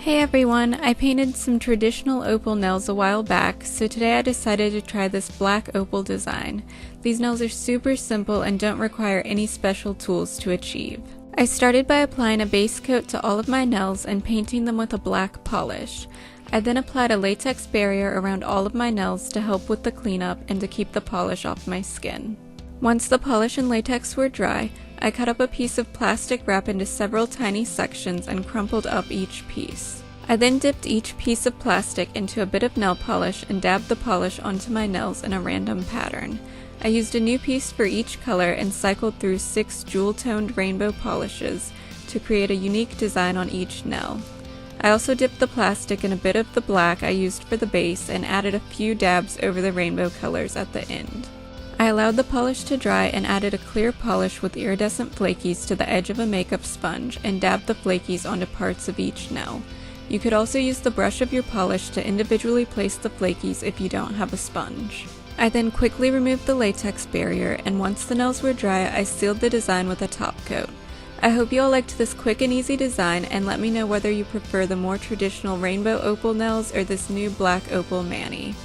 Hey everyone, I painted some traditional opal nails a while back, so today I decided to try this black opal design. These nails are super simple and don't require any special tools to achieve. I started by applying a base coat to all of my nails and painting them with a black polish. I then applied a latex barrier around all of my nails to help with the cleanup and to keep the polish off my skin. Once the polish and latex were dry, I cut up a piece of plastic wrap into several tiny sections and crumpled up each piece. I then dipped each piece of plastic into a bit of nail polish and dabbed the polish onto my nails in a random pattern. I used a new piece for each color and cycled through 6 jewel-toned rainbow polishes to create a unique design on each nail. I also dipped the plastic in a bit of the black I used for the base and added a few dabs over the rainbow colors at the end. I allowed the polish to dry and added a clear polish with iridescent flakies to the edge of a makeup sponge and dabbed the flakies onto parts of each nail. You could also use the brush of your polish to individually place the flakies if you don't have a sponge. I then quickly removed the latex barrier, and once the nails were dry, I sealed the design with a top coat. I hope you all liked this quick and easy design, and let me know whether you prefer the more traditional rainbow opal nails or this new black opal mani.